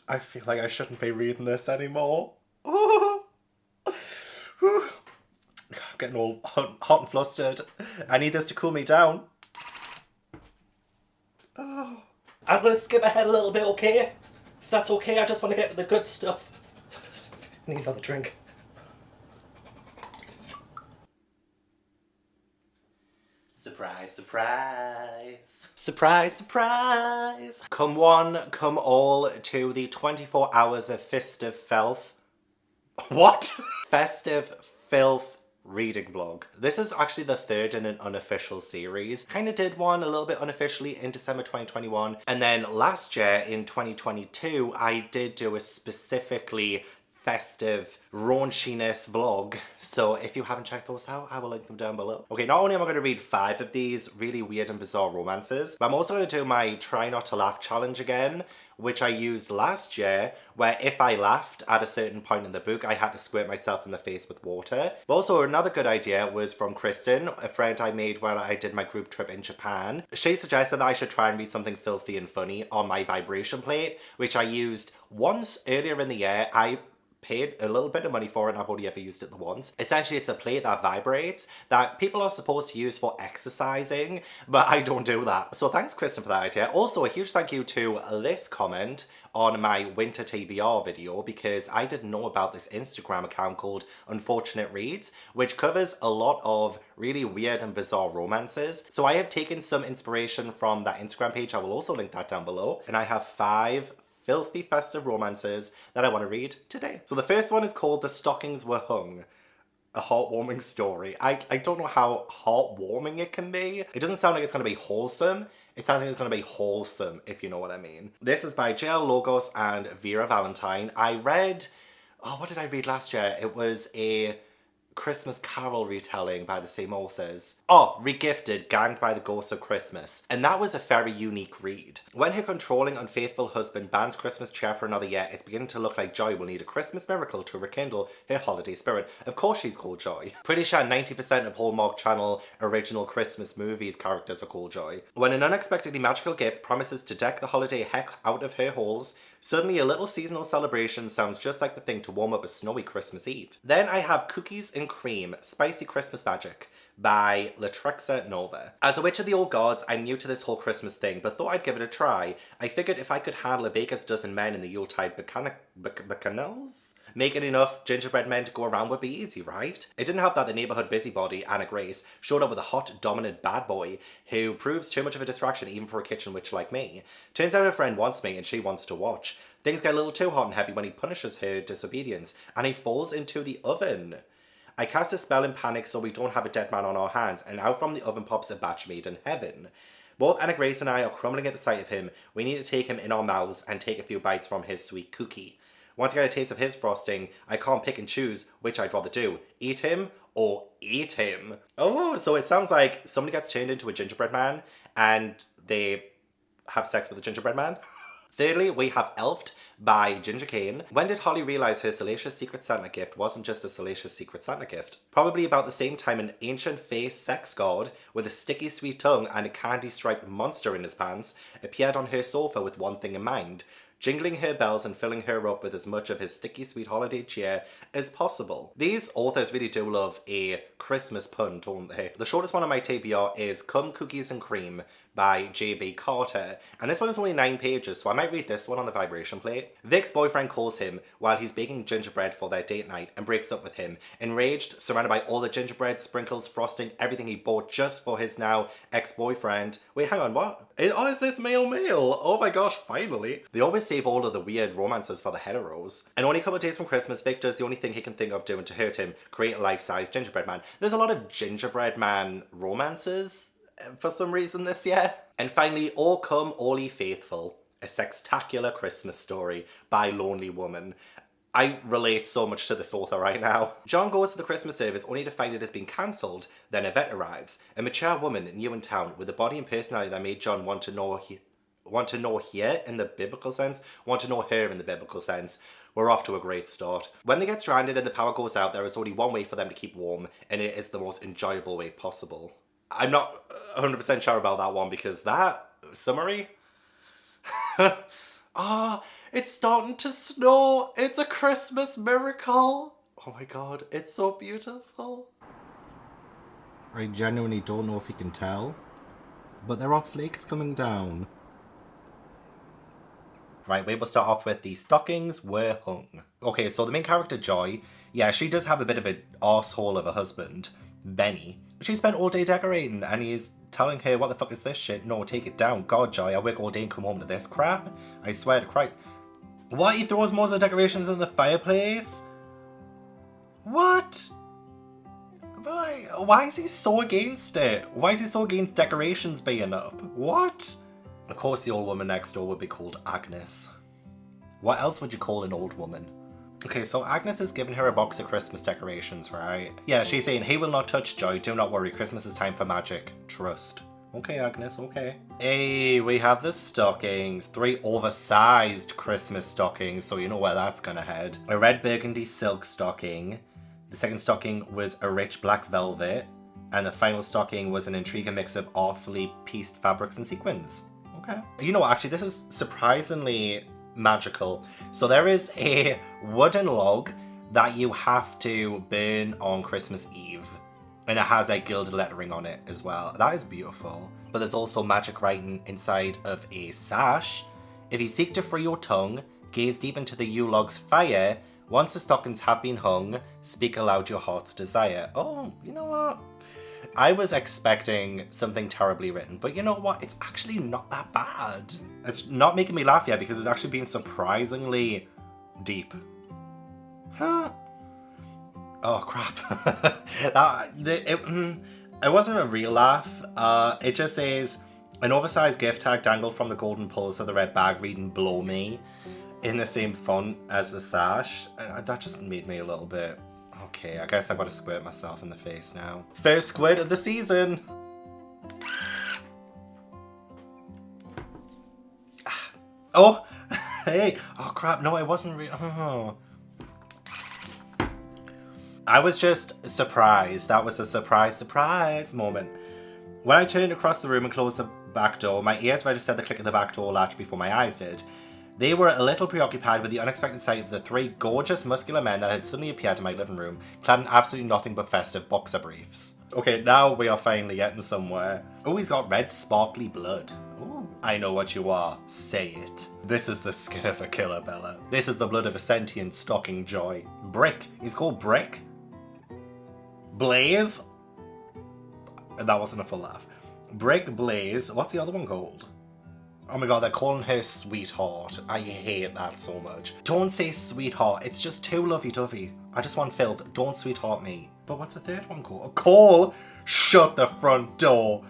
I feel like I shouldn't be reading this anymore. Oh. I'm getting all hot and flustered. I need this to cool me down. Oh. I'm going to skip ahead a little bit, okay? If that's okay, I just want to get to the good stuff. I need another drink. Surprise, surprise. Surprise, surprise. Come one, come all to the 24 hours of festive filth. What? Festive filth reading blog. This is actually the third in an unofficial series. Kind of did one a little bit unofficially in December 2021. And then last year in 2022, I did do a specifically festive raunchiness vlog, so if you haven't checked those out, I will link them down below. Okay, not only am I going to read 5 of these really weird and bizarre romances, but I'm also going to do my try not to laugh challenge again, which I used last year, where if I laughed at a certain point in the book, I had to squirt myself in the face with water. But also another good idea was from Kristen, a friend I made when I did my group trip in Japan. She suggested that I should try and read something filthy and funny on my vibration plate, which I used once earlier in the year. I paid a little bit of money for it and I've only ever used it the once. Essentially, it's a plate that vibrates that people are supposed to use for exercising, but I don't do that. So thanks, Kristen, for that idea. Also, a huge thank you to this comment on my winter TBR video, because I didn't know about this Instagram account called Unfortunate Reads, which covers a lot of really weird and bizarre romances. So I have taken some inspiration from that Instagram page. I will also link that down below. And I have 5 filthy festive romances that I want to read today. So the first one is called The Stockings Were Hung. A heartwarming story. I don't know how heartwarming it can be. It doesn't sound like it's going to be wholesome. It sounds like it's going to be wholesome, if you know what I mean. This is by JL Logosz and Vera Valentine. I read, oh, what did I read last year? It was a Christmas Carol retelling by the same authors. Oh, Regifted, Ganged by the Ghosts of Christmas. And that was a very unique read. When her controlling, unfaithful husband bans Christmas cheer for another year, it's beginning to look like Joy will need a Christmas miracle to rekindle her holiday spirit. Of course she's called Joy. Pretty sure 90% of Hallmark Channel original Christmas movies characters are called Joy. When an unexpectedly magical gift promises to deck the holiday heck out of her halls, suddenly a little seasonal celebration sounds just like the thing to warm up a snowy Christmas Eve. Then I have Cookies and Cream, Spicy Christmas Magic by Latrexa Nova. As a witch of the old gods, I'm new to this whole Christmas thing, but thought I'd give it a try. I figured if I could handle a baker's dozen men in the Yuletide bacchanals, making enough gingerbread men to go around would be easy, right? It didn't help that the neighborhood busybody, Anna Grace, showed up with a hot, dominant bad boy who proves too much of a distraction even for a kitchen witch like me. Turns out her friend wants me and she wants to watch. Things get a little too hot and heavy when he punishes her disobedience, and he falls into the oven. I cast a spell in panic so we don't have a dead man on our hands, and out from the oven pops a batch made in heaven. Both Anna Grace and I are crumbling at the sight of him. We need to take him in our mouths and take a few bites from his sweet cookie. Once I get a taste of his frosting, I can't pick and choose which I'd rather do. Eat him or eat him. Oh, so it sounds like somebody gets turned into a gingerbread man and they have sex with a gingerbread man. Thirdly, we have Elfed by Ginger Kane. When did Holly realize her salacious Secret Santa gift wasn't just a salacious Secret Santa gift? Probably about the same time an ancient face sex god with a sticky sweet tongue and a candy-striped monster in his pants appeared on her sofa with one thing in mind: jingling her bells and filling her up with as much of his sticky sweet holiday cheer as possible. These authors really do love a Christmas pun, don't they? The shortest one on my TBR is Cum Cookies and Cream by J.B. Carter, and this one is only 9 pages, so I might read this one on the vibration plate. Vic's boyfriend calls him while he's baking gingerbread for their date night and breaks up with him. Enraged, surrounded by all the gingerbread, sprinkles, frosting, everything he bought just for his now ex-boyfriend. Wait, hang on, what? Is this male? Oh my gosh, finally. They always save all of the weird romances for the heteros. And only a couple of days from Christmas, Vic does the only thing he can think of doing to hurt him: create a life-size gingerbread man. There's a lot of gingerbread man romances for some reason this year. And finally, Cum All Ye Faithful, a sextacular Christmas story by Lonely Woman. I relate so much to this author right now. John goes to the Christmas service only to find it has been cancelled. Then Yvette arrives, a mature woman new in town with a body and personality that made John want to know her in the biblical sense. We're off to a great start. When they get stranded and the power goes out, there is only one way for them to keep warm, and it is the most enjoyable way possible. I'm not 100% sure about that one, because that summary Ah, it's starting to snow. It's a Christmas miracle. Oh my god, it's so beautiful. I genuinely don't know if you can tell, but there are flakes coming down. Right, we will start off with the stockings were hung. Okay, so the main character, Joy, yeah, she does have a bit of an arsehole of a husband, Benny. She spent all day decorating and he's telling her, what the fuck is this shit? No, take it down. God, Joy, I work all day and come home to this crap. I swear to Christ. What? He throws most of the decorations in the fireplace? What? But like, why is he so against it? Why is he so against decorations being up? What? Of course the old woman next door would be called Agnes. What else would you call an old woman? Okay, so Agnes is giving her a box of Christmas decorations, right? Yeah, she's saying, he will not touch Joy, do not worry, Christmas is time for magic. Trust. Okay, Agnes, okay. Hey, we have the stockings. 3 oversized Christmas stockings, so you know where that's gonna head. A red burgundy silk stocking. The second stocking was a rich black velvet. And the final stocking was an intriguing mix of awfully pieced fabrics and sequins. Okay. You know what, actually, this is surprisingly magical. So there is a wooden log that you have to burn on Christmas Eve. And it has like gilded lettering on it as well. That is beautiful. But there's also magic writing inside of a sash. If you seek to free your tongue, gaze deep into the Yule log's fire. Once the stockings have been hung, speak aloud your heart's desire. Oh, you know what? I was expecting something terribly written, but you know what? It's actually not that bad. It's not making me laugh yet because it's actually been surprisingly deep. Huh? Oh crap. It wasn't a real laugh. It just says, an oversized gift tag dangled from the golden pulse of the red bag reading "Blow Me" in the same font as the sash. That just made me a little bit... Okay, I guess I've got to squirt myself in the face now. First squirt of the season! Oh! Hey! Oh crap, no, I wasn't really... Oh. I was just surprised. That was a surprise moment. When I turned across the room and closed the back door, my ears registered the click of the back door latch before my eyes did. They were a little preoccupied with the unexpected sight of the 3 gorgeous muscular men that had suddenly appeared in my living room, clad in absolutely nothing but festive boxer briefs. Okay, now we are finally getting somewhere. Oh, he's got red sparkly blood. Ooh. I know what you are. Say it. This is the skin of a killer, Bella. This is the blood of a sentient stocking Joy. Brick. He's called Brick. Blaze. That wasn't a full laugh. Brick, Blaze. What's the other one called? Oh my god, they're calling her Sweetheart. I hate that so much. Don't say Sweetheart, it's just too lovey-dovey. I just want filth, don't sweetheart me. But what's the third one called? A Cole! Shut the front door.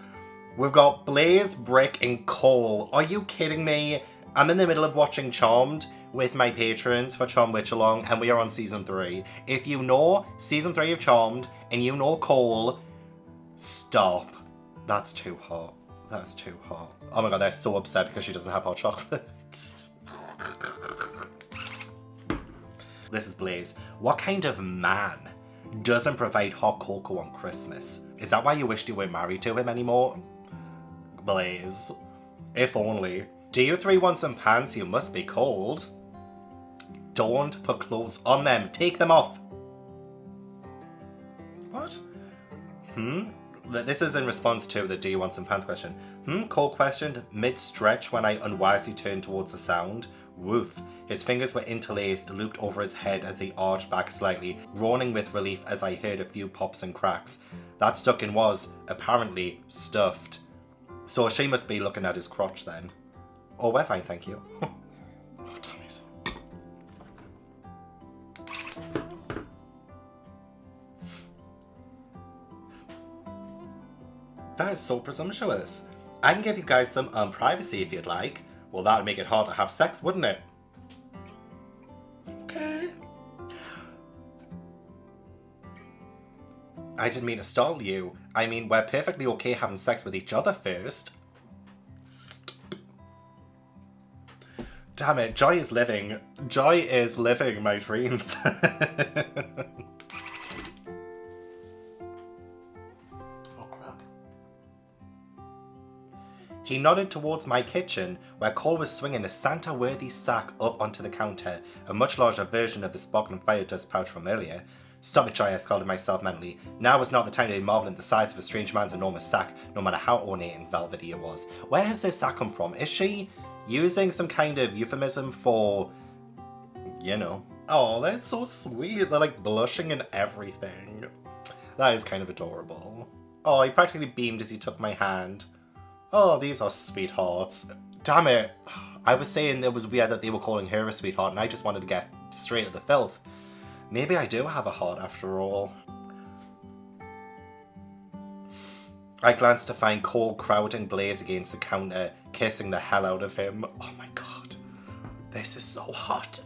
We've got Blaze, Brick, and Cole. Are you kidding me? I'm in the middle of watching Charmed with my patrons for Charmed Witch Along, and we are on season 3. If you know season 3 of Charmed, and you know Cole, stop. That's too hot. That's too hot. Oh my god, they're so upset because she doesn't have hot chocolate. This is Blaze. What kind of man doesn't provide hot cocoa on Christmas? Is that why you wished you weren't married to him anymore? Blaze. If only. Do you 3 want some pants? You must be cold. Don't put clothes on them. Take them off. What? This is in response to the "do you want some pants" question. Cole questioned mid-stretch when I unwisely turned towards the sound. Woof. His fingers were interlaced, looped over his head as he arched back slightly, groaning with relief as I heard a few pops and cracks. That stocking was, apparently, stuffed. So she must be looking at his crotch then. Oh, we're fine, thank you. Oh, damn it. That is so presumptuous. I can give you guys some privacy if you'd like. Well, that would make it hard to have sex, wouldn't it? Okay. I didn't mean to startle you. I mean, we're perfectly okay having sex with each other first. Damn it, Joy is living. Joy is living my dreams. He nodded towards my kitchen, where Cole was swinging a Santa-worthy sack up onto the counter, a much larger version of the sparkling fire dust pouch from earlier. Stop it, Joy, I scolded myself mentally. Now was not the time to be marveling at the size of a strange man's enormous sack, no matter how ornate and velvety it was. Where has this sack come from? Is she using some kind of euphemism for, you know? Oh, they're so sweet. They're like blushing and everything. That is kind of adorable. Oh, he practically beamed as he took my hand. Oh, these are sweethearts. Damn it. I was saying it was weird that they were calling her a sweetheart and I just wanted to get straight at the filth. Maybe I do have a heart after all. I glanced to find Cole crowding Blaze against the counter, kissing the hell out of him. Oh my god. This is so hot.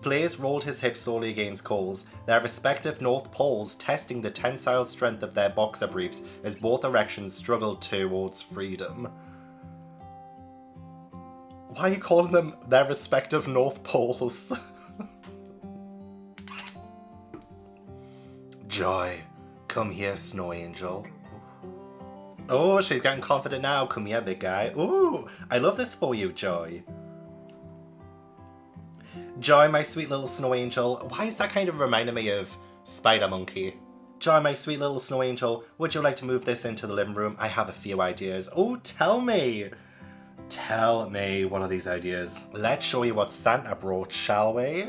Blaze rolled his hips slowly against Cole's, their respective North Poles testing the tensile strength of their boxer briefs as both erections struggled towards freedom. Why are you calling them their respective North Poles? Joy, come here, Snow Angel. Oh, she's getting confident now. Come here, big guy. Ooh, I love this for you, Joy. Joy, my sweet little snow angel. Why is that kind of reminding me of Spider Monkey? Joy, my sweet little snow angel. Would you like to move this into the living room? I have a few ideas. Oh, tell me. Tell me, what are these ideas? Let's show you what Santa brought, shall we?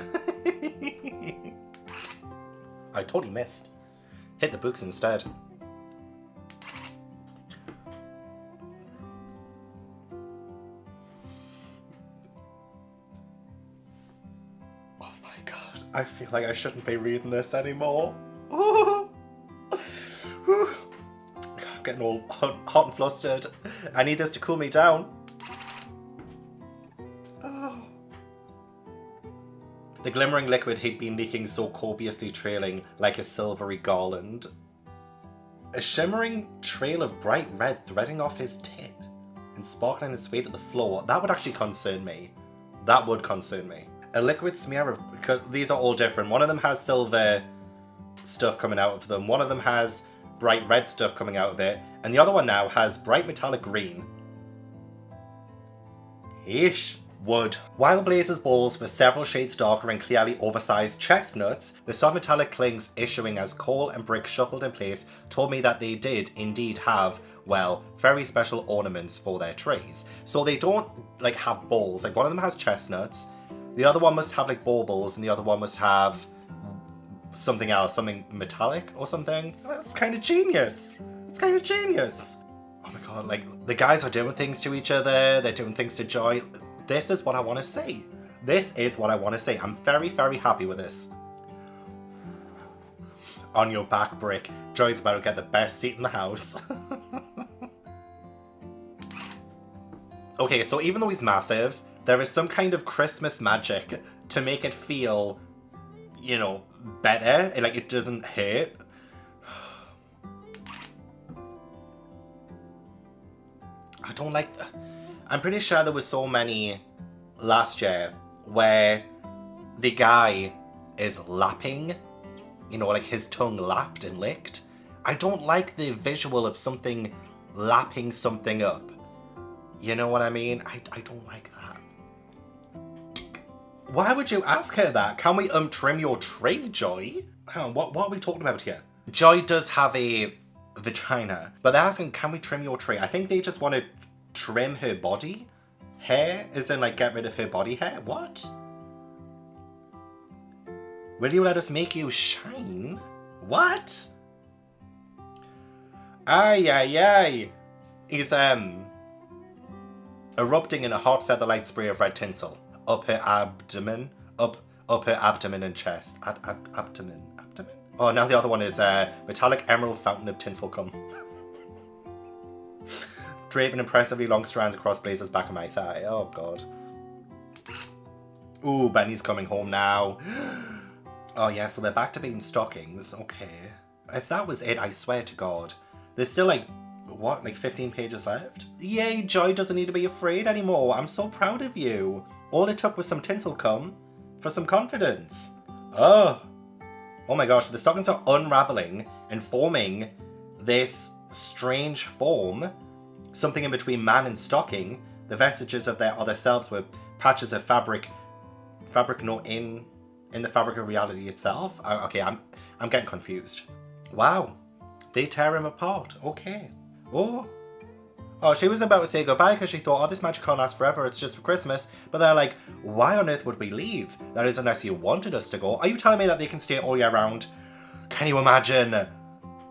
I totally missed. Hit the books instead. I feel like I shouldn't be reading this anymore. Oh. God, I'm getting all hot and flustered. I need this to cool me down. Oh. The glimmering liquid he'd been leaking so copiously trailing like a silvery garland. A shimmering trail of bright red threading off his tin and sparkling its way to the floor. That would actually concern me. That would concern me. A liquid smear of, because these are all different. One of them has silver stuff coming out of them. One of them has bright red stuff coming out of it. And the other one now has bright metallic green. Ish. Wood. While Blaze's balls were several shades darker and clearly oversized chestnuts, the soft metallic clings issuing as Cole and Brick shuffled in place told me that they did indeed have, well, very special ornaments for their trays. So they don't, like, have balls. Like, one of them has chestnuts. The other one must have like baubles and the other one must have something else, something metallic or something. That's kind of genius. It's kind of genius. Oh my god, like the guys are doing things to each other. They're doing things to Joy. This is what I want to see. This is what I want to see. I'm very, very happy with this. On your back, Brick. Joy's about to get the best seat in the house. Okay, so even though he's massive, there is some kind of Christmas magic to make it feel, you know, better. Like, it doesn't hurt. I don't like... I'm pretty sure there was so many last year where the guy is lapping, you know, like his tongue lapped and licked. I don't like the visual of something lapping something up. You know what I mean? I don't like that. Why would you ask her that? Can we trim your tray, Joy? Hang on, what are we talking about here? Joy does have a vagina, but they're asking, can we trim your tray? I think they just want to trim her body hair, as in like get rid of her body hair. What? Will you let us make you shine? What? Ay, ay, ay. He's erupting in a hot feather-light spray of red tinsel. Up her abdomen, up her abdomen and chest. Abdomen. Oh, now the other one is metallic emerald fountain of tinsel cum. Draping impressively long strands across Blaze's back of my thigh. Oh god. Ooh, Benny's coming home now. Oh yeah, so they're back to being stockings. Okay. If that was it, I swear to God, there's still like what, like 15 pages left? Yay, Joy doesn't need to be afraid anymore. I'm so proud of you. All it took was some tinsel cum for some confidence. Oh my gosh, the stockings are unraveling and forming this strange form. Something in between man and stocking. The vestiges of their other selves were patches of fabric not in the fabric of reality itself. Okay, I'm getting confused. Wow, they tear him apart. Okay. Oh, she was about to say goodbye because she thought, oh, this magic can't last forever. It's just for Christmas. But they're like, why on earth would we leave? That is, unless you wanted us to go. Are you telling me that they can stay all year round? Can you imagine?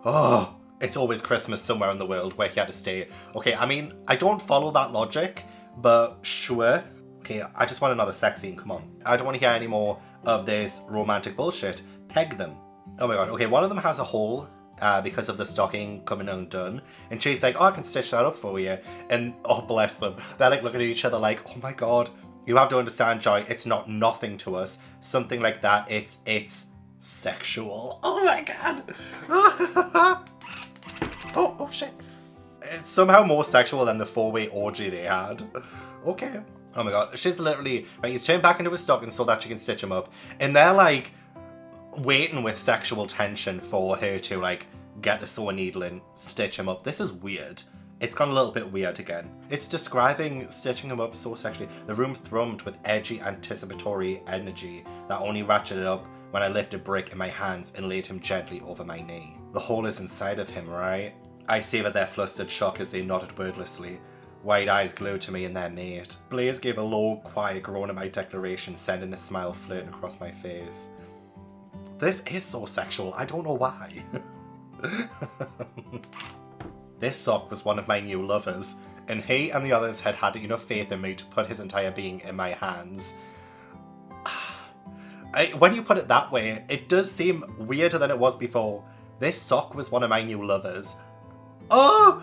Oh, it's always Christmas somewhere in the world where he had to stay. Okay, I mean, I don't follow that logic, but sure. Okay, I just want another sex scene, come on. I don't want to hear any more of this romantic bullshit. Peg them. Oh my god, okay, one of them has a hole because of the stocking coming undone. And she's like, oh, I can stitch that up for you. And oh, bless them. They're like looking at each other like, oh my god. You have to understand, Joy, it's not nothing to us. Something like that, it's sexual. Oh my god. Oh shit. It's somehow more sexual than the 4-way orgy they had. Okay. Oh my god. She's literally, right, he's turned back into a stocking so that she can stitch him up. And they're like waiting with sexual tension for her to like get the sewing needle and stitch him up. This is weird. It's gone a little bit weird again. It's describing stitching him up so sexually. The room thrummed with edgy anticipatory energy that only ratcheted up when I lifted Brick in my hands and laid him gently over my knee. The hole is inside of him, right? I savoured their flustered shock as they nodded wordlessly. Wide eyes glued to me and their mate. Blaze gave a low, quiet groan at my declaration, sending a smile flirting across my face. This is so sexual, I don't know why. This sock was one of my new lovers, and he and the others had had enough faith in me to put his entire being in my hands. When you put it that way, it does seem weirder than it was before. This sock was one of my new lovers. Oh!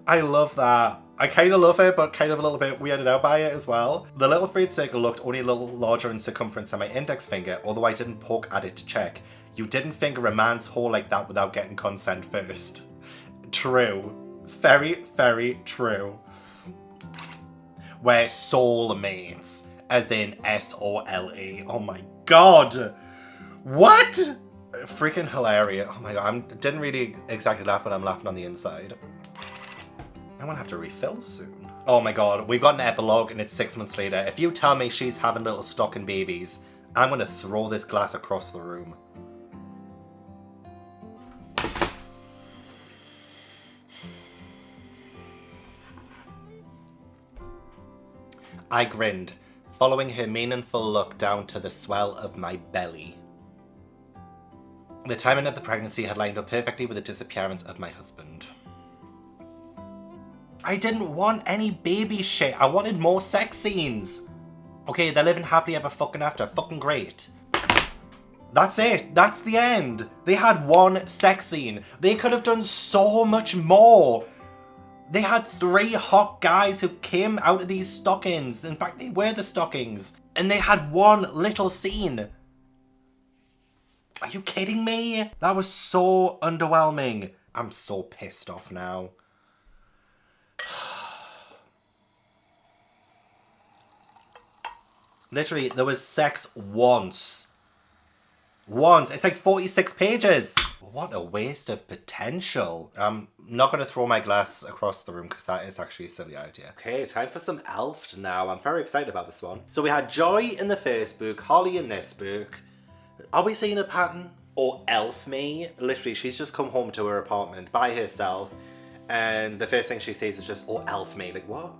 I love that. I kind of love it, but kind of a little bit weirded out by it as well. The little frayed circle looked only a little larger in circumference than my index finger, although I didn't poke at it to check. You didn't finger a man's hole like that without getting consent first. True. Very, very true. We're soulmates. As in S-O-L-E. Oh my god! What? Freaking hilarious. Oh my god, I didn't really exactly laugh, but I'm laughing on the inside. I'm gonna have to refill soon. Oh my god, we've got an epilogue and it's 6 months later. If you tell me she's having little stocking babies, I'm gonna throw this glass across the room. I grinned, following her meaningful look down to the swell of my belly. The timing of the pregnancy had lined up perfectly with the disappearance of my husband. I didn't want any baby shit. I wanted more sex scenes. Okay, they're living happily ever fucking after. Fucking great. That's it. That's the end. They had one sex scene. They could have done so much more. They had 3 hot guys who came out of these stockings. In fact, they were the stockings. And they had one little scene. Are you kidding me? That was so underwhelming. I'm so pissed off now. Literally, there was sex once. Once. It's like 46 pages. What a waste of potential. I'm not going to throw my glass across the room because that is actually a silly idea. Okay, time for some Elfed now. I'm very excited about this one. So we had Joy in the first book, Holly in this book. Are we seeing a pattern? Or Elf me? Literally, she's just come home to her apartment by herself. And the first thing she says is just, oh, Elf me. Like, what?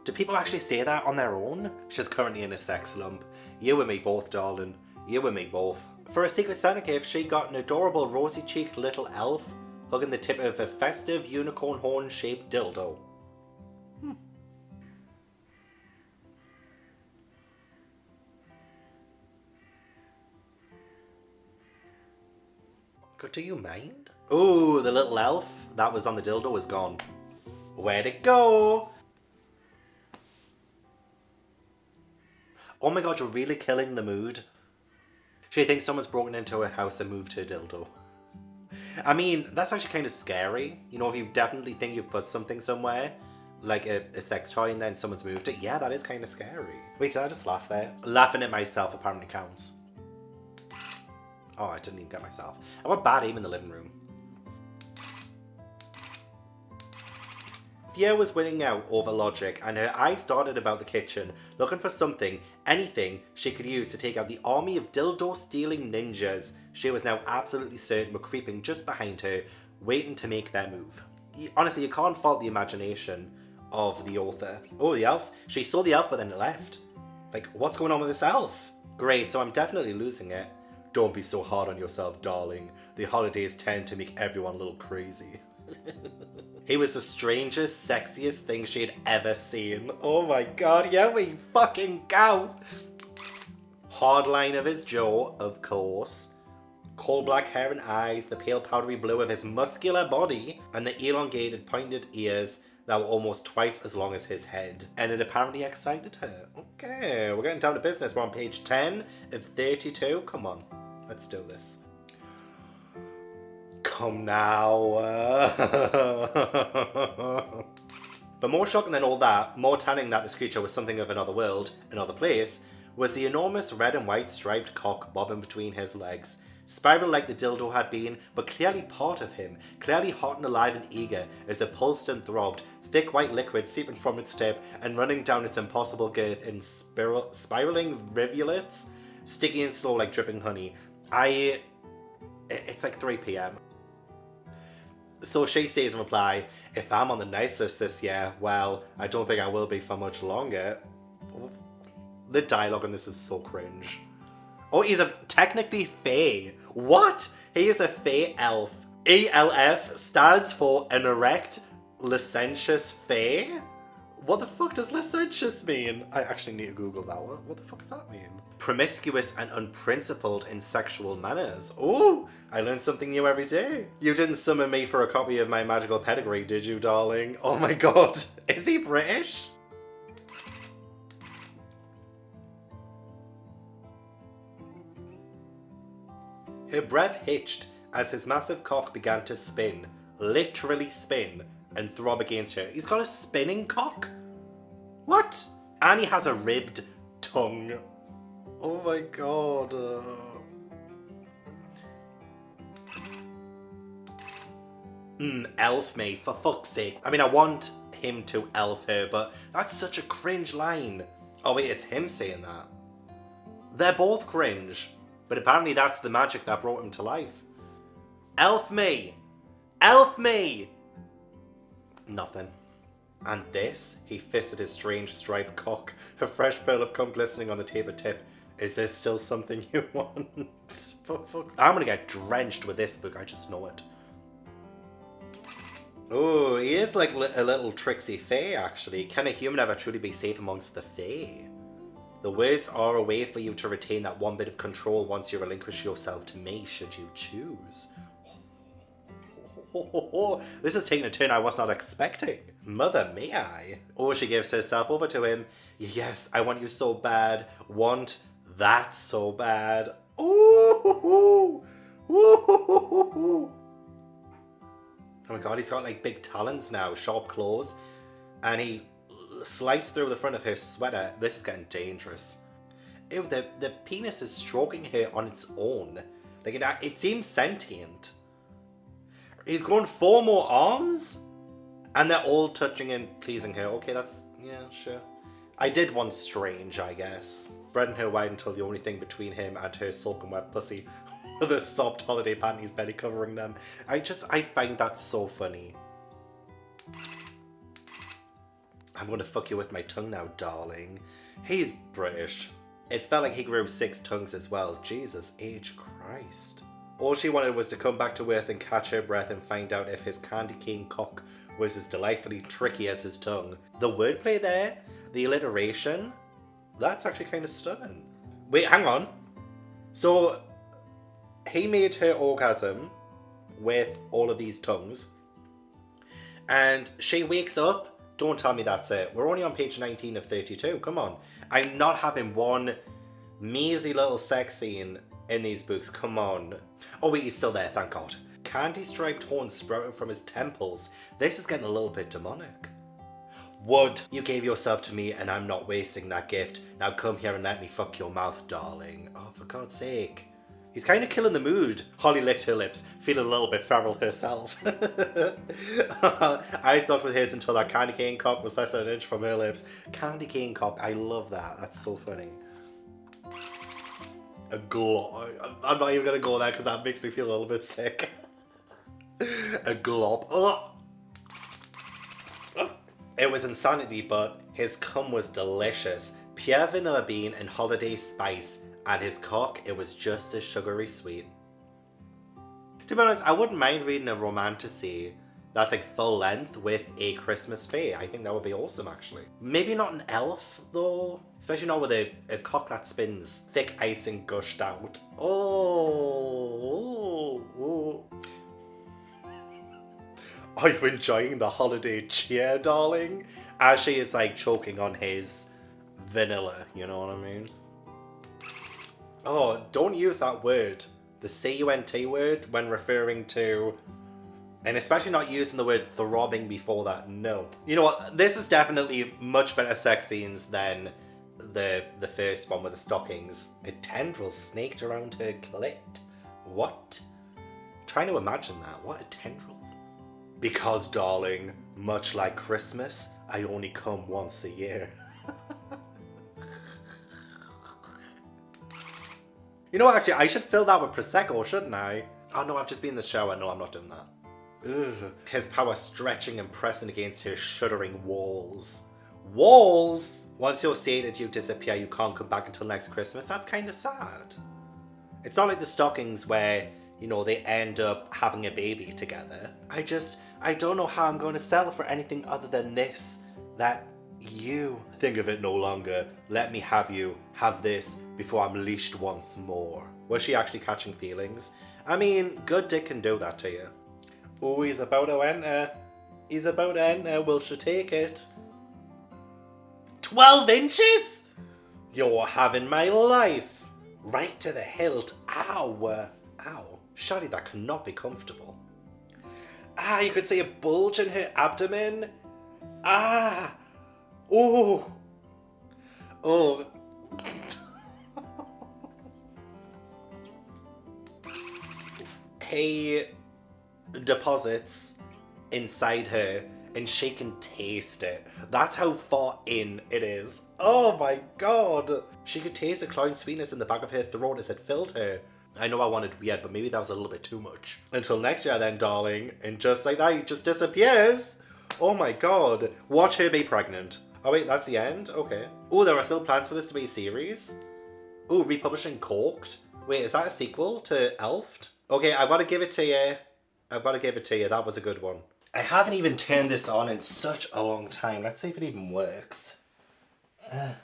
Do people actually say that on their own? She's currently in a sex slump. You and me both, darling. You and me both. For a Secret Santa gift, she got an adorable rosy-cheeked little elf hugging the tip of a festive unicorn horn-shaped dildo. God, do you mind? Ooh, the little elf that was on the dildo is gone. Where'd it go? Oh my god, you're really killing the mood. She thinks someone's broken into her house and moved her dildo. I mean, that's actually kind of scary. You know, if you definitely think you've put something somewhere, like a sex toy, and then someone's moved it, yeah, that is kind of scary. Wait, did I just laugh there? Laughing at myself apparently counts. Oh, I didn't even get myself. I got bad aim in the living room. Vera was winning out over logic, and her eyes darted about the kitchen, looking for something, anything, she could use to take out the army of dildo-stealing ninjas she was now absolutely certain were creeping just behind her, waiting to make their move. Honestly, you can't fault the imagination of the author. Oh, the elf. She saw the elf, but then it left. Like, what's going on with this elf? Great, so I'm definitely losing it. Don't be so hard on yourself, darling. The holidays tend to make everyone a little crazy. He was the strangest, sexiest thing she had ever seen. Oh my god, yeah, we fucking go! Hard line of his jaw, of course. Coal black hair and eyes, the pale powdery blue of his muscular body, and the elongated pointed ears that were almost twice as long as his head. And it apparently excited her. Okay, we're getting down to business. We're on page 10 of 32. Come on, let's do this. Come now. But more shocking than all that, more telling that this creature was something of another world, another place, was the enormous red and white striped cock bobbing between his legs. Spiral like the dildo had been, but clearly part of him, clearly hot and alive and eager as it pulsed and throbbed, thick white liquid seeping from its tip and running down its impossible girth in spiraling rivulets, sticky and slow like dripping honey. It's like 3 p.m. So she says in reply, if I'm on the nice list this year, well, I don't think I will be for much longer. The dialogue on this is so cringe. Oh, he's technically fae. What? He is a fae elf. ELF stands for an erect, licentious fae? What the fuck does licentious mean? I actually need to Google that one. What the fuck does that mean? Promiscuous and unprincipled in sexual manners. Oh, I learn something new every day. You didn't summon me for a copy of my magical pedigree, did you, darling? Oh my god. Is he British? Her breath hitched as his massive cock began to spin, literally spin, and throb against her. He's got a spinning cock? What? Annie has a ribbed tongue. Oh my god. Elf me, for fuck's sake. I mean, I want him to elf her, but that's such a cringe line. Oh wait, it's him saying that. They're both cringe, but apparently that's the magic that brought him to life. Elf me! Elf me! Nothing. And this? He fisted his strange striped cock, a fresh pearl of cum glistening on the taper tip. Is this still something you want? For fuck's... I'm gonna get drenched with this book, I just know it. Oh, he is like a little tricksy fae, actually. Can a human ever truly be safe amongst the fae? The words are a way for you to retain that one bit of control once you relinquish yourself to me, should you choose. This is taking a turn I was not expecting. Mother, may I? Oh, she gives herself over to him. Yes, I want you so bad. Want that so bad. Ooh. Oh my god, he's got like big talons now, sharp claws. And he sliced through the front of her sweater. This is getting dangerous. Ew, the penis is stroking her on its own. Like it seems sentient. He's grown 4 more arms? And they're all touching and pleasing her. Okay, that's... yeah, sure. I did one strange, I guess. Spreading her wide until the only thing between him and her soaking wet pussy were the soft holiday panties barely covering them. I find that so funny. I'm gonna fuck you with my tongue now, darling. He's British. It felt like he grew 6 tongues as well. Jesus H. Christ. All she wanted was to come back to earth and catch her breath and find out if his candy cane cock was as delightfully tricky as his tongue. The wordplay there, the alliteration, that's actually kind of stunning. Wait, hang on. So, he made her orgasm with all of these tongues, and she wakes up. Don't tell me that's it. We're only on page 19 of 32. Come on. I'm not having one measly little sex scene in these books. Come on. Oh wait, he's still there, thank God. candy-striped horns sprouting from his temples. This is getting a little bit demonic. Wood, you gave yourself to me and I'm not wasting that gift. Now come here and let me fuck your mouth, darling. Oh, for God's sake. He's kind of killing the mood. Holly licked her lips, feeling a little bit feral herself. I stuck with his until that candy cane cock was less than an inch from her lips. Candy cane cock, I love that. That's so funny. A glob. I'm not even going to go there because that makes me feel a little bit sick. A glob. Oh. It was insanity, but his cum was delicious. Pure vanilla bean and holiday spice. And his cock, it was just as sugary sweet. To be honest, I wouldn't mind reading a romantasy that's like full length with a Christmas fae. I think that would be awesome, actually. Maybe not an elf, though. Especially not with a cock that spins. Thick icing gushed out. Oh. Are you enjoying the holiday cheer, darling? As she is like choking on his vanilla, you know what I mean? Oh, don't use that word, the C-U-N-T word, when referring to, and especially not using the word throbbing before that, no. You know what, this is definitely much better sex scenes than the first one with the stockings. A tendril snaked around her clit. What? Trying to imagine that, what a tendril. Because, darling, much like Christmas, I only come once a year. You know what, actually, I should fill that with Prosecco, shouldn't I? Oh no, I've just been in the shower. No, I'm not doing that. Ugh. His power stretching and pressing against her shuddering walls. Walls? Once you're sated, you disappear. You can't come back until next Christmas. That's kind of sad. It's not like the stockings where, you know, they end up having a baby together. I don't know how I'm going to settle for anything other than this. That you think of it no longer. Let me have you. Have this. Before I'm leashed once more. Was she actually catching feelings? I mean, good dick can do that to you. Oh, he's about to enter. He's about to enter. Will she take it? 12 inches? You're having my life. Right to the hilt. Ow. Ow. Surely that cannot be comfortable. Ah, you could see a bulge in her abdomen. Ah. Oh. Oh. He deposits inside her and she can taste it. That's how far in it is. Oh my God. She could taste the clown sweetness in the back of her throat as it filled her. I know I wanted weird, but maybe that was a little bit too much. Until next year then, darling. And just like that, he just disappears. Oh my God. Watch her be pregnant. Oh wait, that's the end? Okay. Oh, there are still plans for this to be a series? Oh, republishing Corked? Wait, is that a sequel to Elfed? Okay, I've got to give it to you. I've got to give it to you. That was a good one. I haven't even turned this on in such a long time. Let's see if it even works. The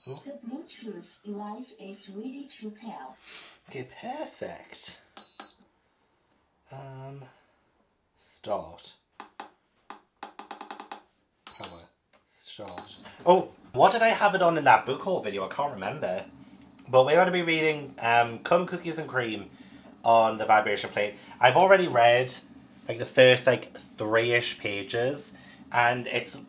Bluetooth device is ready to pair. Okay, perfect. Start. Power. Start. Oh, what did I have it on in that book haul video? I can't remember. But we're going to be reading Cum Cookies and Cream on the vibration plate. I've already read like the first like 3-ish pages and it's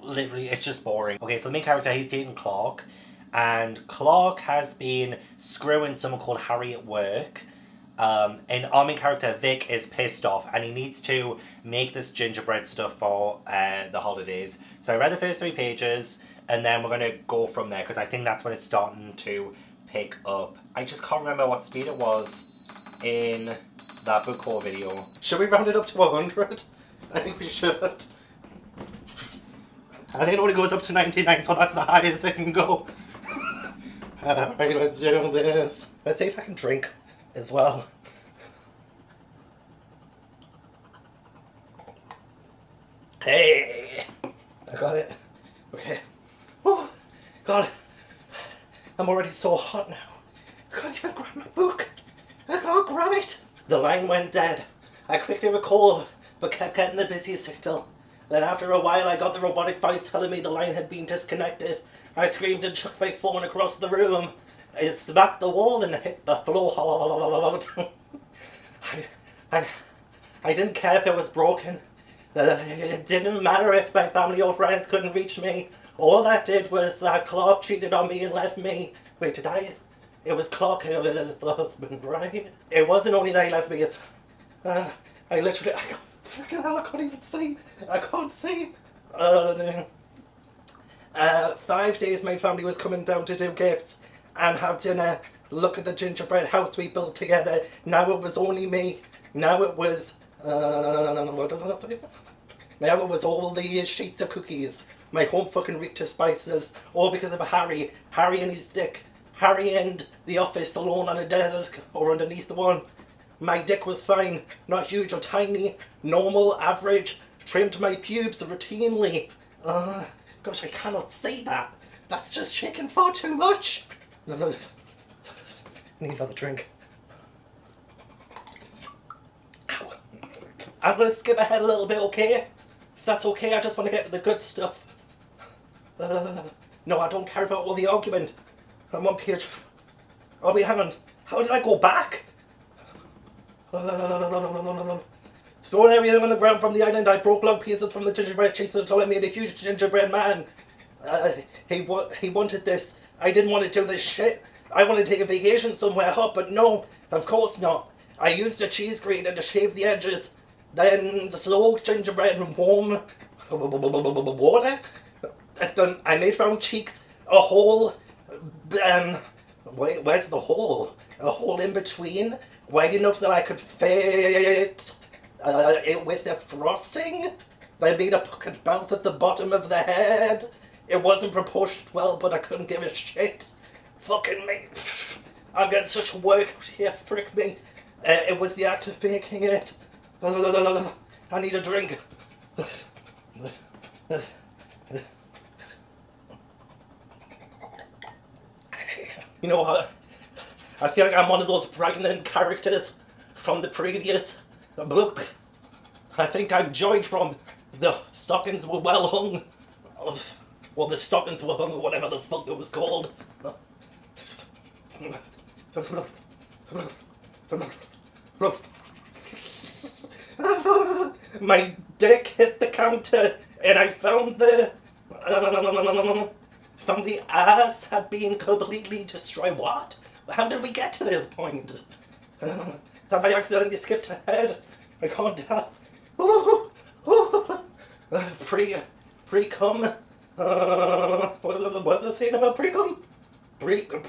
just boring. Okay, so the main character, he's dating Clark, and Clark has been screwing someone called Harry at work. And our main character, Vic, is pissed off and he needs to make this gingerbread stuff for the holidays. So I read the first 3 pages and then we're going to go from there because I think that's when it's starting to pick up. I just can't remember what speed it was in that book haul video. Should we round it up to 100? I think we should. I think it only goes up to 99, so that's the highest it can go. Alright, let's do this. Let's see if I can drink as well. Hey! I got it. Okay. Oh, God. I'm already so hot now. I can't even grab my book. I can't grab it. The line went dead. I quickly recalled, but kept getting the busy signal. Then after a while I got the robotic voice telling me the line had been disconnected. I screamed and chucked my phone across the room. It smacked the wall and hit the floor. I didn't care if it was broken. It didn't matter if my family or friends couldn't reach me. All that did was that Clark cheated on me and left me. Wait, did I? It was Clark who was the husband, right? It wasn't only that he left me, it's... I literally... Freaking hell, I can't even see. I can't see. 5 days my family was coming down to do gifts and have dinner. Look at the gingerbread house we built together. Now it was only me. Now it was... what does that say? Now it was all these sheets of cookies. My home fucking reeked of spices. All because of Harry. Harry and his dick. Harry and the office alone on a desk or underneath the one. My dick was fine. Not huge or tiny. Normal, average. Trimmed my pubes routinely. Gosh, I cannot say that. That's just shaking far too much. I need another drink. Ow. I'm going to skip ahead a little bit, okay? If that's okay, I just want to get to the good stuff. No, I don't care about all the argument. I'm on page... Oh, wait, hang on. How did I go back? Throwing everything on the ground from the island, I broke long pieces from the gingerbread sheets until I made a huge gingerbread man. He wanted this. I didn't want to do this shit. I want to take a vacation somewhere hot, but no, of course not. I used a cheese grater to shave the edges, then soaked gingerbread in warm water. And then I made round cheeks a hole. Where's the hole? A hole in between, wide enough that I could fit it with the frosting. They made a fucking mouth at the bottom of the head. It wasn't proportioned well, but I couldn't give a shit. Fucking me. I'm getting such work out here, frick me. It was the act of baking it. I need a drink. You know what? I feel like I'm one of those pregnant characters from the previous book. I think I'm Joy from The Stockings Were Well Hung. Or The Stockings Were Hung, or whatever the fuck it was called. My dick hit the counter and I found the ass had been completely destroyed. What? How did we get to this point? Have I accidentally skipped ahead? I can't tell. Pre-cum. What's the saying about pre-cum? Pre-cum.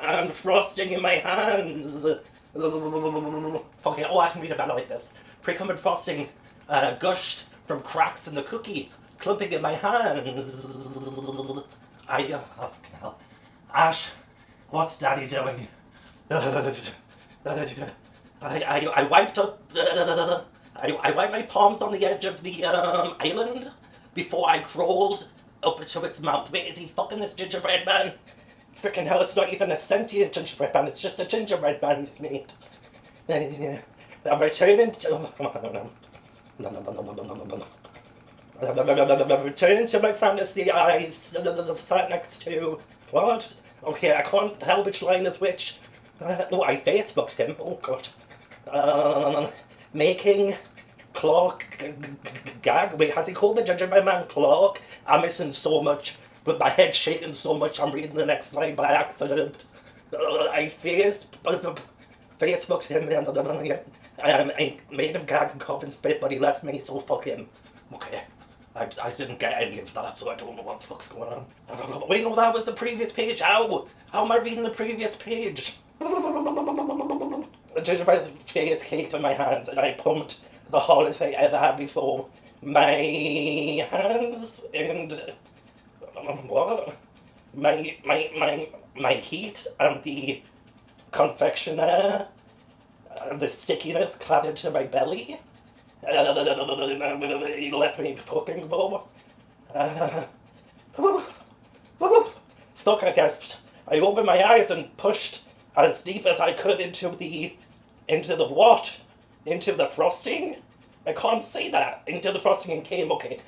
And frosting in my hands. Okay, I can read about it like this. Pre-cum and frosting gushed from cracks in the cookie, clumping in my hands. Oh, hell. Ash, what's Daddy doing? I wiped up. I wiped my palms on the edge of the island before I crawled up to its mouth. Wait, is he fucking this gingerbread man? Frickin' hell, it's not even a sentient gingerbread man. It's just a gingerbread man he's made. I'm returning to. I'm returning to my fantasy. I sat next to. What? Okay, I can't tell which line is which. No, I Facebooked him. Oh god. Making Clark gag. Wait, has he called the gingerbread man Clark? I'm missing so much. With my head shaking so much, I'm reading the next line by accident. I Facebooked him and I made him gag and cough and spit, but he left me, so fuck him. Okay. I didn't get any of that, so I don't know what the fuck's going on. Wait, no, that was the previous page. How am I reading the previous page? The gingerbread face caked in my hands, and I pumped the hardest I ever had before. My hands and what? My heat and the confectioner, the stickiness clattered to my belly. He left me fucking though. Fuck, I gasped. I opened my eyes and pushed as deep as I could into the what? Into the frosting? I can't say that. Into the frosting and came, okay.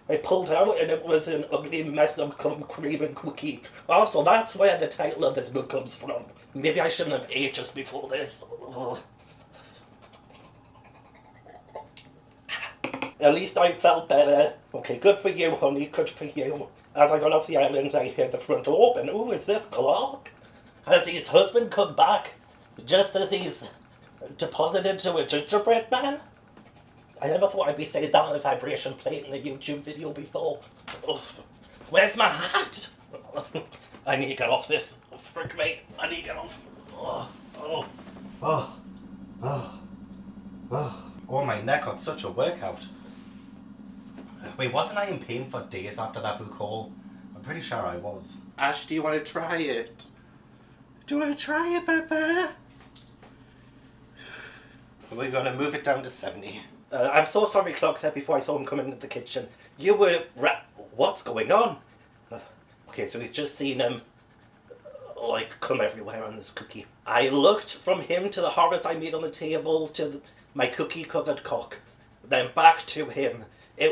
I pulled out and it was an ugly mess of cum, cream and cookie. Also, that's where the title of this book comes from. Maybe I shouldn't have ate just before this. Ugh. At least I felt better. Okay, good for you, honey, good for you. As I got off the island, I heard the front door open. Ooh, is this Clark? Has his husband come back just as he's deposited to a gingerbread man? I never thought I'd be saying that on a vibration plate in a YouTube video before. Ugh. Where's my hat? I need to get off this. Frick me, I need to get off. Oh, my neck got such a workout. Wait, wasn't I in pain for days after that book haul? I'm pretty sure I was. Ash, do you want to try it? Do you want to try it, Papa? We're going to move it down to 70. I'm so sorry, Clark said before I saw him come into the kitchen. You were... What's going on? Okay, so he's just seen him, like, come everywhere on this cookie. I looked from him to the horrors I made on the table to my cookie-covered cock. Then back to him. He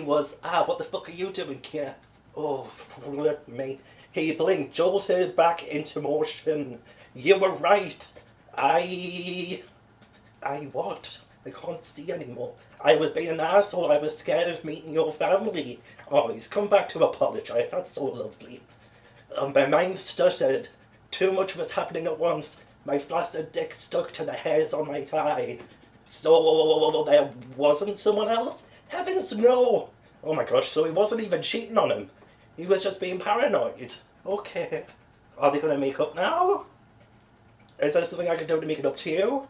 was, what the fuck are you doing here? Oh, flip me. He blinked, jolted back into motion. You were right. I what? I can't see anymore. I was being an asshole. I was scared of meeting your family. Oh, he's come back to apologise. That's so lovely. My mind stuttered. Too much was happening at once. My flaccid dick stuck to the hairs on my thigh. So there wasn't someone else? Heavens no! Oh my gosh, so he wasn't even cheating on him. He was just being paranoid. Okay. Are they going to make up now? Is there something I can do to make it up to you?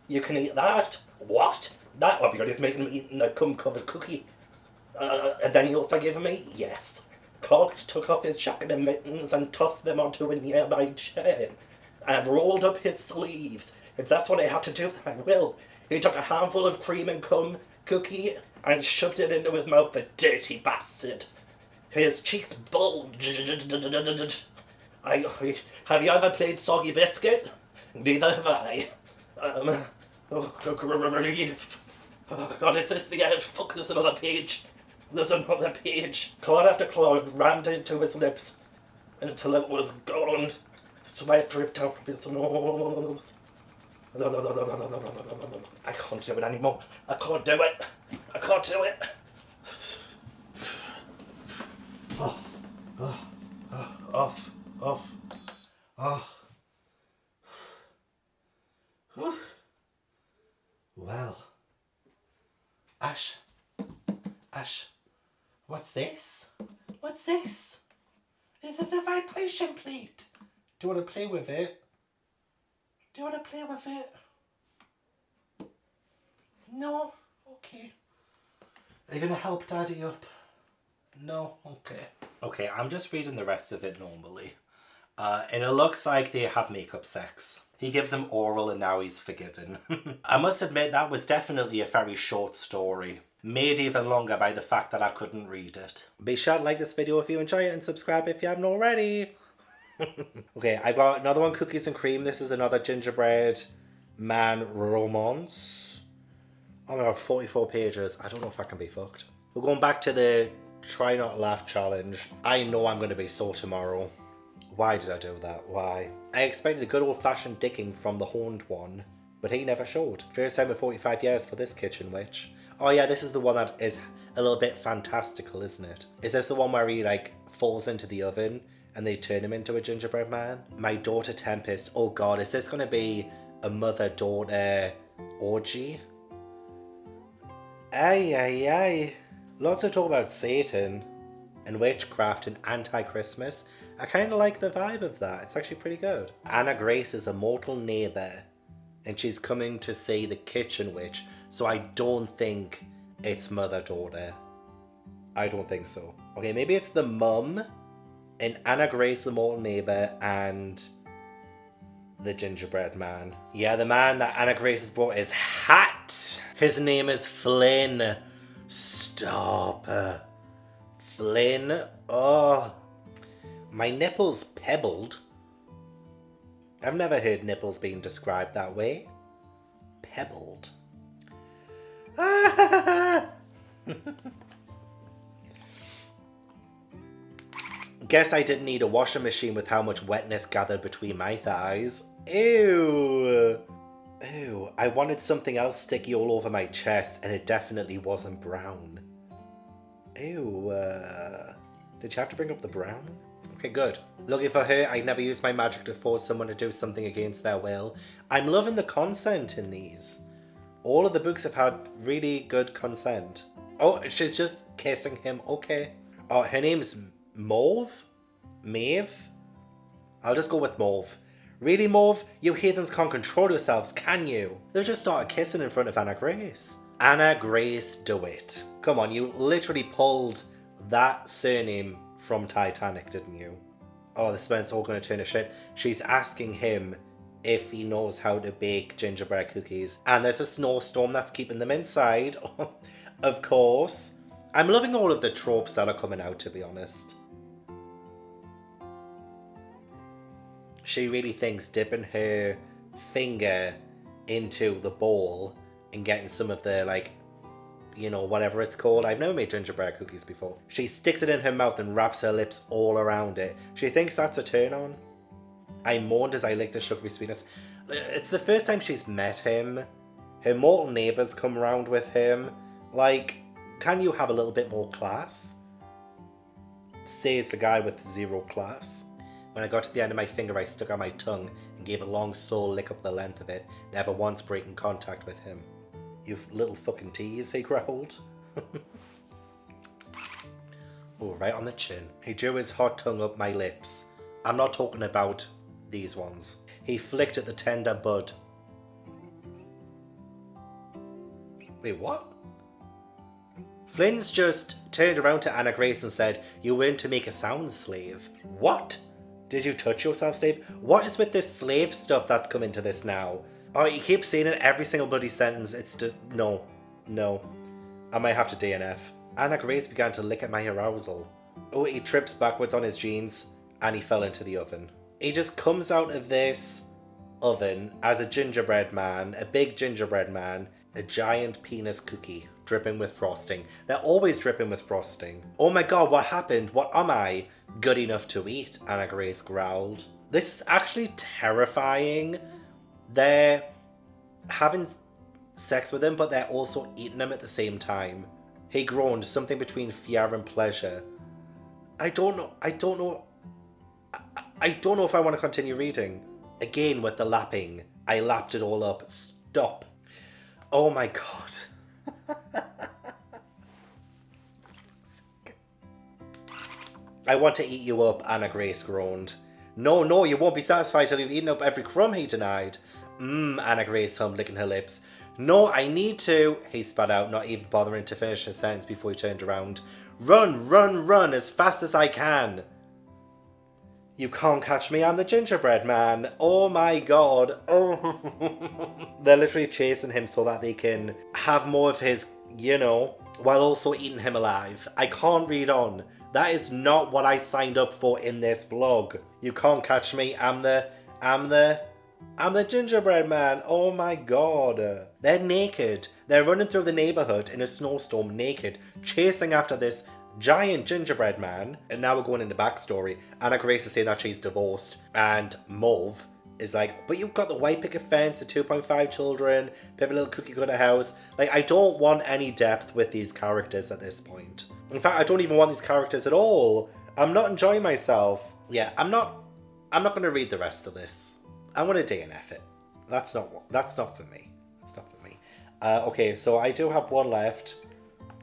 You can eat that. What? That? Oh, because he's making me eat a cum-covered cookie. And then you'll forgive me? Yes. Clark took off his jacket and mittens and tossed them onto a nearby chair and rolled up his sleeves. If that's what I have to do, then I will. He took a handful of cream and cum cookie and shoved it into his mouth, the dirty bastard. His cheeks bulged. Have you ever played Soggy Biscuit? Neither have I. Oh God, is this the end? Fuck, there's another page. There's another page. Claw after claw rammed into his lips until it was gone. Sweat dripped down from his nose. I can't do it anymore. I can't do it. I can't do it. Off. Well. Ash, what's this? What's this? This is a vibration plate. Do you want to play with it? Do you want to play with it? No? Okay. Are you going to help Daddy up? No? Okay. Okay, I'm just reading the rest of it normally. And it looks like they have makeup sex. He gives him oral and now he's forgiven. I must admit that was definitely a very short story. Made even longer by the fact that I couldn't read it. Be sure to like this video if you enjoy it and subscribe if you haven't already. Okay, I got another one, Cookies and Cream. This is another gingerbread man romance. Oh my god, 44 pages. I don't know if I can be fucked. We're going back to the try not to laugh challenge. I know I'm going to be sore tomorrow. Why did I do that? Why? I expected a good old-fashioned dicking from the horned one, but he never showed. First time in 45 years for this kitchen witch. Oh yeah, this is the one that is a little bit fantastical, isn't it? Is this the one where he like falls into the oven and they turn him into a gingerbread man? My daughter Tempest. Oh god, is this going to be a mother-daughter orgy? Aye. Lots of talk about Satan and witchcraft and anti-Christmas. I kind of like the vibe of that. It's actually pretty good. Anna Grace is a mortal neighbour and she's coming to see the kitchen witch, so I don't think it's mother-daughter. I don't think so. Okay, maybe it's the mum and Anna Grace the mortal neighbour and the gingerbread man. Yeah, the man that Anna Grace has brought is hot. His name is Flynn. Stop. Flynn. Oh. My nipples pebbled. I've never heard nipples being described that way. Pebbled. Guess I didn't need a washing machine with how much wetness gathered between my thighs. Ew. Ew. I wanted something else sticky all over my chest, and it definitely wasn't brown. Ew. Did you have to bring up the brown? Okay, good. Lucky for her, I never used my magic to force someone to do something against their will. I'm loving the consent in these. All of the books have had really good consent. Oh, she's just kissing him. Okay. Oh, her name's Mauve? Maeve? I'll just go with Mauve. Really, Mauve? You heathens can't control yourselves, can you? They've just started kissing in front of Anna Grace. Anna Grace DeWitt. Come on, you literally pulled that surname from Titanic, didn't you? Oh, this man's all going to turn to shit. She's asking him if he knows how to bake gingerbread cookies. And there's a snowstorm that's keeping them inside. Of course. I'm loving all of the tropes that are coming out, to be honest. She really thinks dipping her finger into the bowl and getting some of the, like, you know, whatever it's called. I've never made gingerbread cookies before. She sticks it in her mouth and wraps her lips all around it. She thinks that's a turn on. I moaned as I licked the sugary sweetness. It's the first time she's met him. Her mortal neighbours come round with him. Like, can you have a little bit more class? Says the guy with zero class. When I got to the end of my finger, I stuck out my tongue and gave a long soul lick up the length of it, never once breaking contact with him. You little fucking tease, he growled. Oh, right on the chin. He drew his hot tongue up my lips. I'm not talking about these ones. He flicked at the tender bud. Wait, what? Flynn's just turned around to Anna Grace and said, "You weren't to make a sound, slave." What? Did you touch yourself, slave? What is with this slave stuff that's come into this now? Oh, you keep saying it every single bloody sentence. It's just, no. I might have to DNF. Anna Grace began to lick at my arousal. Oh, he trips backwards on his jeans and he fell into the oven. He just comes out of this oven as a gingerbread man, a big gingerbread man, a giant penis cookie dripping with frosting. They're always dripping with frosting. Oh my god, what happened? What am I? Good enough to eat, Anna Grace growled. This is actually terrifying. They're having sex with him, but they're also eating him at the same time. He groaned, something between fear and pleasure. I don't know if I want to continue reading. Again with the lapping. I lapped it all up. Stop. Oh my god. I want to eat you up, Anna Grace groaned. No, you won't be satisfied till you've eaten up every crumb, he denied. Anna Grace hummed, licking her lips. No, I need to, he spat out, not even bothering to finish his sentence before he turned around. Run, as fast as I can. You can't catch me, I'm the gingerbread man. Oh my god. Oh. They're literally chasing him so that they can have more of his, you know, while also eating him alive. I can't read on. That is not what I signed up for in this vlog. You can't catch me, I'm the gingerbread man. Oh my god. They're naked. They're running through the neighborhood in a snowstorm naked, chasing after this giant gingerbread man. And now we're going into backstory. Anna Grace is saying that she's divorced. And Mauve is like, but you've got the white picket fence, the 2.5 children, a little cookie cutter house. Like, I don't want any depth with these characters at this point. In fact, I don't even want these characters at all. I'm not enjoying myself. Yeah, I'm not going to read the rest of this. I want to DNF it. That's not for me. That's not for me. Okay, so I do have one left.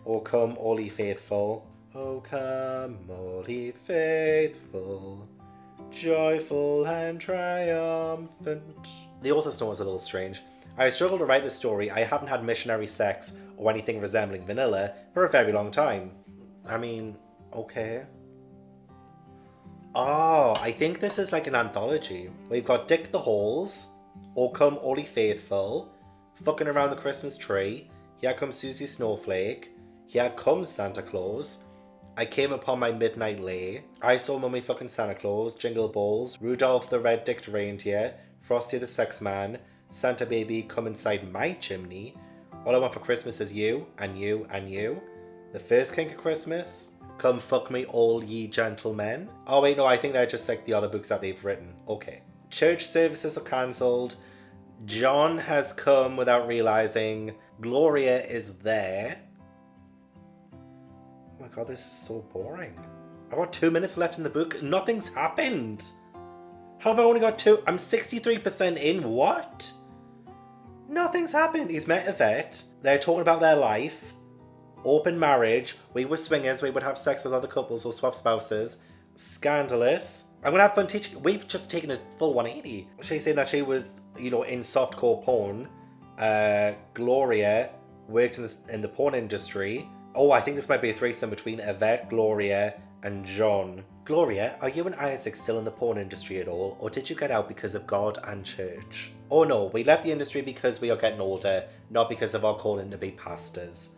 Oh, come all ye faithful. Oh, come all ye faithful. Joyful and triumphant. The author's note is a little strange. I struggled to write this story. I haven't had missionary sex or anything resembling vanilla for a very long time. I mean, okay. Oh, I think this is like an anthology. We've got Dick the Halls, Oh Come All Ye Faithful, Fucking Around the Christmas Tree, Here Comes Susie Snowflake, Here Comes Santa Claus, I Came Upon My Midnight Lay, I Saw Mummy Fucking Santa Claus, Jingle Balls, Rudolph the Red-Dicked Reindeer, Frosty the Sex Man, Santa Baby Come Inside My Chimney, All I want for Christmas is you, and you, and you. The first king of Christmas. Come fuck me all ye gentlemen. Oh wait, no, I think they're just like the other books that they've written. Okay. Church services are cancelled. John has come without realising. Gloria is there. Oh my god, this is so boring. I've got 2 minutes left in the book. Nothing's happened. How have I only got 2? I'm 63% in. What? Nothing's happened. He's met Yvette. They're talking about their life. Open marriage. We were swingers. We would have sex with other couples or swap spouses. Scandalous. I'm gonna have fun teaching. We've just taken a full 180. She's saying that she was, you know, in softcore porn. Gloria worked in the porn industry. Oh, I think this might be a threesome between Yvette, Gloria, and John. Gloria, are you and Isaac still in the porn industry at all, or did you get out because of God and church? Oh no, we left the industry because we are getting older, not because of our calling to be pastors.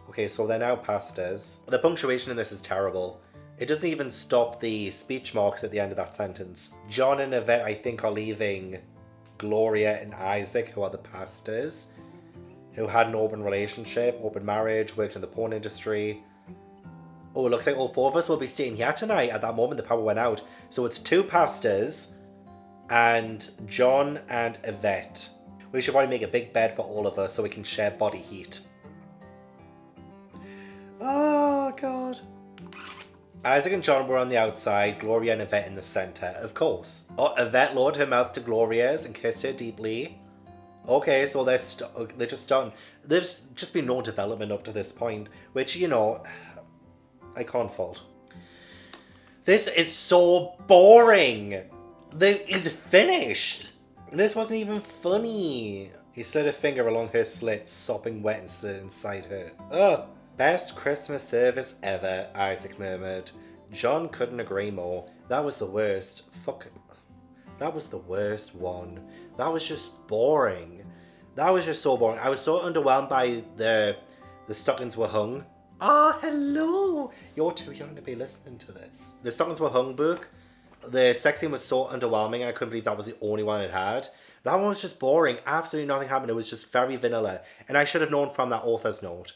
Okay, so they're now pastors. The punctuation in this is terrible. It doesn't even stop the speech marks at the end of that sentence. John and Yvette, I think, are leaving Gloria and Isaac, who are the pastors, who had an open relationship, open marriage, worked in the porn industry. Oh, it looks like all 4 of us will be staying here tonight. At that moment, the power went out. So it's 2 pastors and John and Yvette. We should probably make a big bed for all of us so we can share body heat. Oh, God. Isaac and John were on the outside, Gloria and Yvette in the centre, of course. Oh, Yvette lowered her mouth to Gloria's and kissed her deeply. Okay, so they're just starting. There's just been no development up to this point, which, you know, I can't fault. This is so boring. It's finished. This wasn't even funny. He slid a finger along her slit, sopping wet and slid inside her. Ugh. Best Christmas service ever, Isaac murmured. John couldn't agree more. That was the worst. Fuck. That was the worst one. That was just boring. That was just so boring. I was so underwhelmed by the stockings were hung. Ah, hello. You're too young to be listening to this. The stockings were hung book. The sex scene was so underwhelming, and I couldn't believe that was the only one it had. That one was just boring. Absolutely nothing happened. It was just very vanilla. And I should have known from that author's note.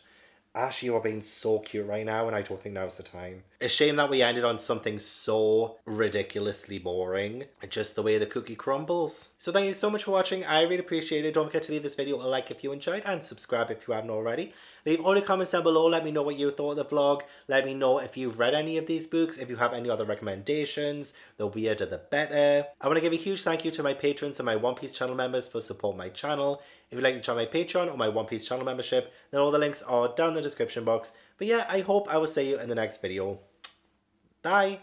Ash, you are being so cute right now, and I don't think now's the time. A shame that we ended on something so ridiculously boring. Just the way the cookie crumbles. So thank you so much for watching. I really appreciate it. Don't forget to leave this video a like if you enjoyed, and subscribe if you haven't already. Leave all the comments down below. Let me know what you thought of the vlog. Let me know if you've read any of these books. If you have any other recommendations. The weirder the better. I want to give a huge thank you to my patrons and my One Piece channel members for supporting my channel. If you'd like to join my Patreon or my One Piece channel membership, then all the links are down in the description box. But yeah, I hope I will see you in the next video. Bye!